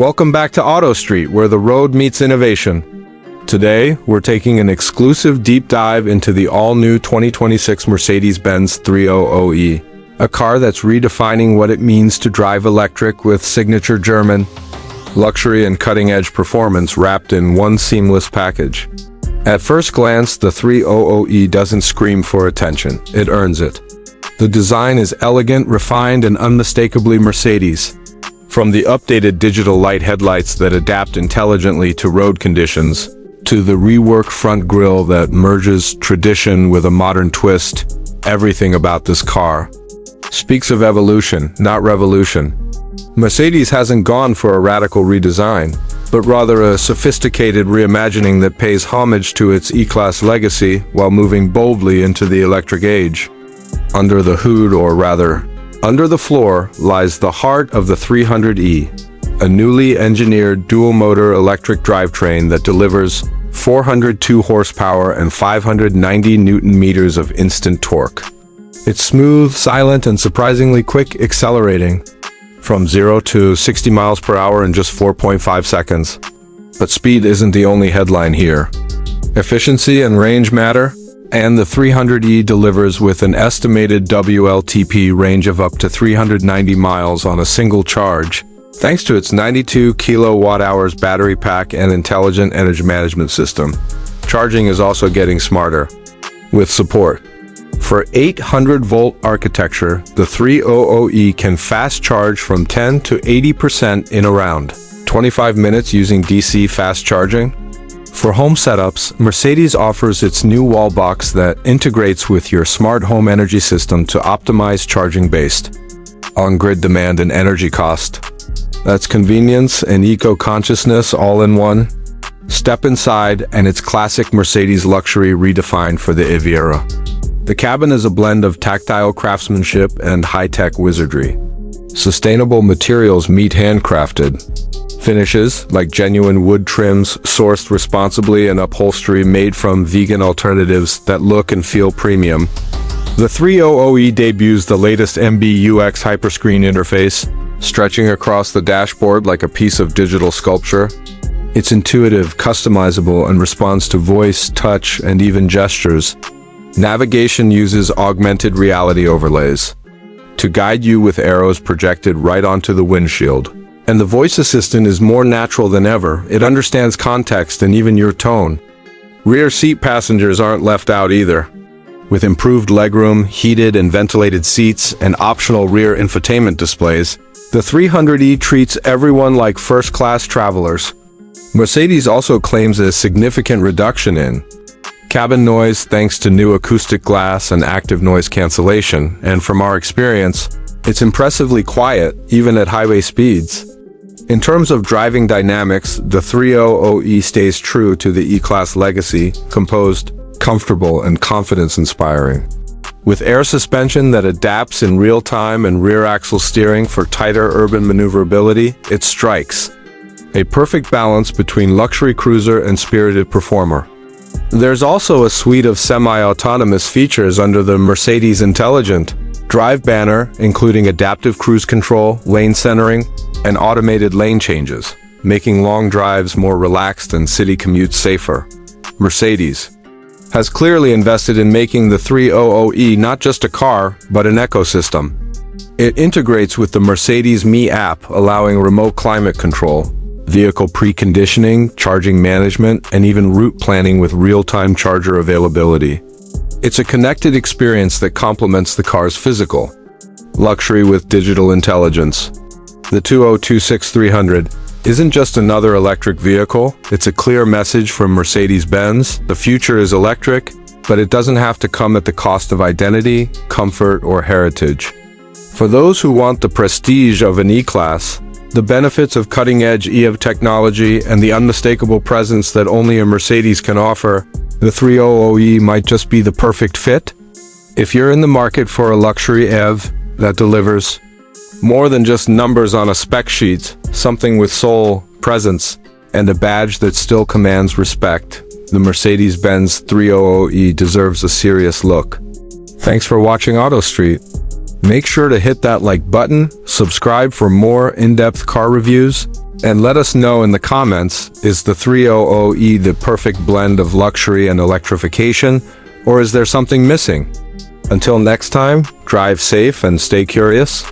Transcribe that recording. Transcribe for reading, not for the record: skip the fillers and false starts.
Welcome back to Auto Street, where the road meets innovation. Today, we're taking an exclusive deep dive into the all-new 2026 Mercedes-Benz 300E, a car that's redefining what it means to drive electric with signature German luxury and cutting-edge performance wrapped in one seamless package. At first glance, the 300E doesn't scream for attention, it earns it. The design is elegant, refined, and unmistakably Mercedes. From the updated digital light headlights that adapt intelligently to road conditions, to the reworked front grille that merges tradition with a modern twist, everything about this car speaks of evolution, not revolution. Mercedes hasn't gone for a radical redesign, but rather a sophisticated reimagining that pays homage to its E-Class legacy while moving boldly into the electric age. Under the hood, or rather, under the floor, lies the heart of the 300E, a newly engineered dual-motor electric drivetrain that delivers 402 horsepower and 590 Newton-meters of instant torque. It's smooth, silent, and surprisingly quick, accelerating from 0 to 60 miles per hour in just 4.5 seconds. But speed isn't the only headline here. Efficiency and range matter, and the 300E delivers with an estimated WLTP range of up to 390 miles on a single charge, thanks to its 92 kilowatt-hours battery pack and intelligent energy management system. Charging is also getting smarter, with support for 800-volt architecture. The 300E can fast charge from 10 to 80% in around 25 minutes using DC fast charging. For home setups, Mercedes offers its new wall box that integrates with your smart home energy system to optimize charging based on grid demand and energy cost. That's convenience and eco-consciousness all in one. Step inside, and it's classic Mercedes luxury redefined for the EV era. The cabin is a blend of tactile craftsmanship and high-tech wizardry. Sustainable materials meet handcrafted finishes, like genuine wood trims sourced responsibly and upholstery made from vegan alternatives that look and feel premium. The 300E debuts the latest MBUX hyperscreen interface, stretching across the dashboard like a piece of digital sculpture. It's intuitive, customizable, and responds to voice, touch, and even gestures. Navigation uses augmented reality overlays to guide you with arrows projected right onto the windshield. And the voice assistant is more natural than ever. It understands context and even your tone. Rear seat passengers aren't left out either. With improved legroom, heated and ventilated seats, and optional rear infotainment displays, the 300E treats everyone like first-class travelers. Mercedes also claims a significant reduction in cabin noise thanks to new acoustic glass and active noise cancellation, and from our experience, it's impressively quiet, even at highway speeds. In terms of driving dynamics, the 300E stays true to the E-Class legacy, composed, comfortable, and confidence-inspiring. With air suspension that adapts in real time and rear axle steering for tighter urban maneuverability, it strikes a perfect balance between luxury cruiser and spirited performer. There's also a suite of semi-autonomous features under the Mercedes Intelligent Drive banner, including adaptive cruise control, lane centering, and automated lane changes, making long drives more relaxed and city commutes safer. Mercedes has clearly invested in making the 300E not just a car, but an ecosystem. It integrates with the Mercedes Me app, allowing remote climate control, vehicle preconditioning, charging management, and even route planning with real-time charger availability. It's a connected experience that complements the car's physical luxury with digital intelligence. The 2026 300 isn't just another electric vehicle, it's a clear message from Mercedes-Benz. The future is electric, but it doesn't have to come at the cost of identity, comfort, or heritage. For those who want the prestige of an E-Class, the benefits of cutting-edge EV technology, and the unmistakable presence that only a Mercedes can offer, the 300E might just be the perfect fit. If you're in the market for a luxury EV that delivers more than just numbers on a spec sheet, something with soul, presence, and a badge that still commands respect, the Mercedes-Benz 300E deserves a serious look. Thanks for watching Auto Street. Make sure to hit that like button, subscribe for more in-depth car reviews, And let us know in the comments, is the 300E the perfect blend of luxury and electrification, or is there something missing? Until next time, drive safe and stay curious.